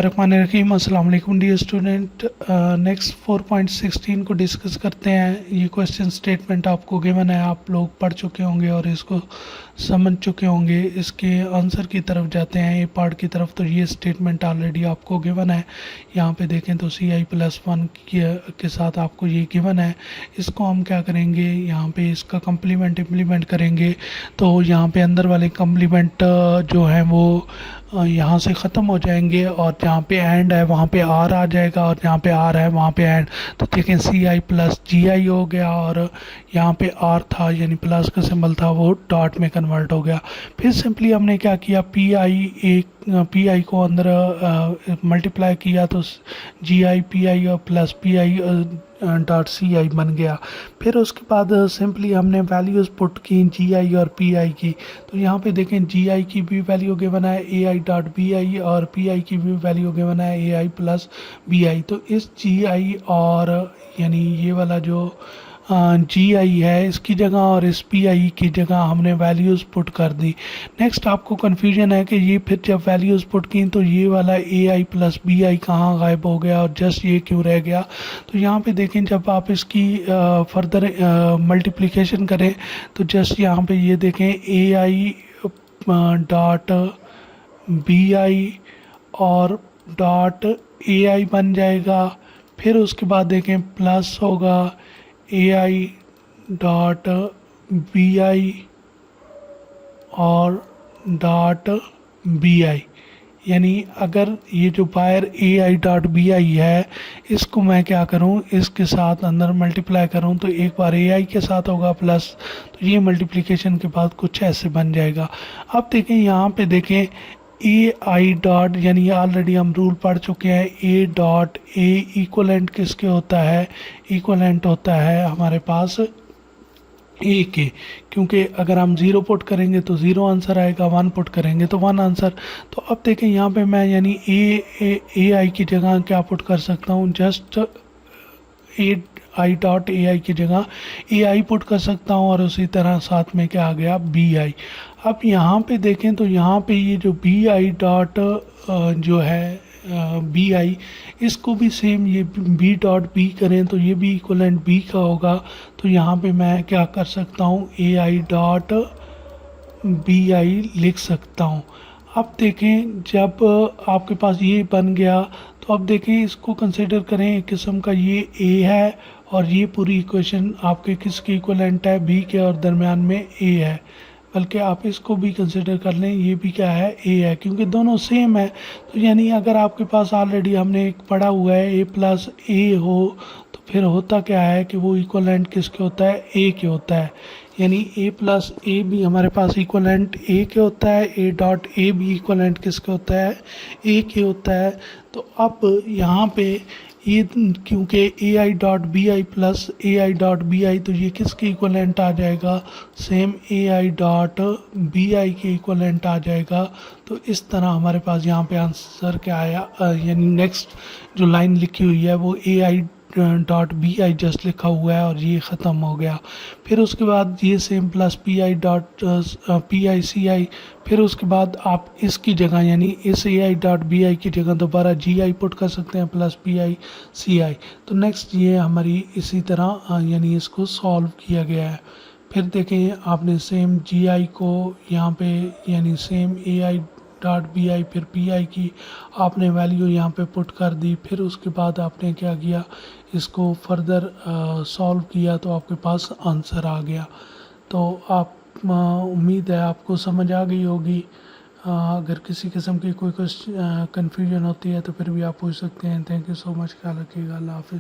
रहीम अस्सलाम वालेकुम dear student. Next 4.16 को डिस्कस करते हैं। ये क्वेश्चन स्टेटमेंट आपको गिवन है, आप लोग पढ़ चुके होंगे और इसको समझ चुके होंगे। इसके आंसर की तरफ जाते हैं, ए पार्ट की तरफ। तो ये स्टेटमेंट ऑलरेडी आपको गिवन है। यहाँ पे देखें तो CI+1 के साथ आपको ये गिवन है। इसको हम क्या करेंगे, यहाँ पे इसका कम्प्लीमेंट इम्प्लीमेंट करेंगे। तो यहाँ पे अंदर वाले कम्प्लीमेंट जो हैं वो यहाँ से ख़त्म हो जाएंगे, और जहाँ पे एंड है वहाँ पे आर आ जाएगा, और जहाँ पे आर है वहाँ पे एंड। तो देखें CI+GI हो गया, और यहाँ पे आर था यानी प्लस का सिंबल था, वो डॉट में कन्वर्ट हो गया। फिर सिंपली हमने क्या किया, पी आई को अंदर मल्टीप्लाई किया तो GI और प्लस PI.CI बन गया। फिर उसके बाद सिंपली हमने वैल्यूज़ पुट की GI और PI की। तो यहाँ पे देखें GI की भी वैल्यू गिवन है AI.BI, और PI की भी वैल्यू गिवन है AI+BI। तो इस GI और यानी ये वाला जो GI है इसकी जगह और इस PI की जगह हमने वैल्यूज़ पुट कर दी। नेक्स्ट आपको कन्फ्यूजन है कि ये फिर जब वैल्यूज़ पुट की तो ये वाला AI+BI कहाँ गायब हो गया और जस्ट ये क्यों रह गया। तो यहाँ पे देखें, जब आप इसकी फर्दर मल्टीप्लिकेशन करें तो जस्ट यहाँ पे ये देखें AI.BI और .AI बन जाएगा। फिर उसके बाद देखें प्लस होगा AI.BI और .BI। यानी अगर ये जो बायर AI.BI है इसको मैं क्या करूं, इसके साथ अंदर मल्टीप्लाई करूं तो एक बार AI के साथ होगा प्लस, तो ये मल्टीप्लिकेशन के बाद कुछ ऐसे बन जाएगा। अब देखें यहाँ पे देखें AI डॉट, यानी ऑलरेडी हम रूल पढ़ चुके हैं, A.A इक्वलेंट किसके होता है, इक्वलेंट होता है हमारे पास ए के। क्योंकि अगर हम 0 पुट करेंगे तो 0 आंसर आएगा, 1 पुट करेंगे तो 1 आंसर। तो अब देखें यहाँ पे मैं यानी AI की जगह क्या पुट कर सकता हूँ, जस्ट AI.AI की जगह AI पुट कर सकता हूँ, और उसी तरह साथ में क्या आ गया BI। अब यहाँ पे देखें तो यहाँ पे ये जो BI डॉट जो है BI, इसको भी सेम ये B.B करें तो ये भी इक्वलेंट B का होगा। तो यहाँ पे मैं क्या कर सकता हूँ, AI.BI लिख सकता हूँ। अब देखें जब आपके पास ये बन गया तो अब देखें इसको कंसिडर करें एक किस्म का ये A है, और ये पूरी इक्वेशन आपके किसके इक्वलेंट है, B के, और दरमियान में A है। बल्कि आप इसको भी कंसिडर कर लें, ये भी क्या है, A है, क्योंकि दोनों सेम है। तो यानी अगर आपके पास ऑलरेडी हमने एक पढ़ा हुआ है A+A हो, तो फिर होता क्या है कि वो इक्वलेंट किसके होता है, A के होता है। यानी A+A भी हमारे पास इक्वलेंट A के होता है, A.A भी इक्वलेंट किसके होता है, A के होता है। तो अब यहाँ पे ये क्योंकि AI.BI प्लस AI.BI, तो ये किसके इक्वलेंट आ जाएगा, सेम AI.BI के इक्वलेंट आ जाएगा। तो इस तरह हमारे पास यहाँ पे आंसर क्या आया, यानी नेक्स्ट जो लाइन लिखी हुई है वो AI.BI जस्ट लिखा हुआ है और ये ख़त्म हो गया। फिर उसके बाद ये सेम प्लस PI.PICI। फिर उसके बाद आप इसकी जगह यानी इस AI.BI की जगह दोबारा GI पुट कर सकते हैं प्लस PICI। तो नेक्स्ट ये हमारी इसी तरह यानी इसको सॉल्व किया गया है। फिर देखें आपने सेम GI को यहाँ पे यानी सेम AI.BI फिर PI की आपने वैल्यू यहाँ पे पुट कर दी। फिर उसके बाद आपने क्या किया, इसको फर्दर सॉल्व किया तो आपके पास आंसर आ गया। तो आप उम्मीद है आपको समझ आ गई होगी। अगर किसी किस्म की कोई कन्फ्यूजन होती है तो फिर भी आप पूछ सकते हैं। थैंक यू सो मच, ख्याल रखिएगा, अल्लाह हाफिज़।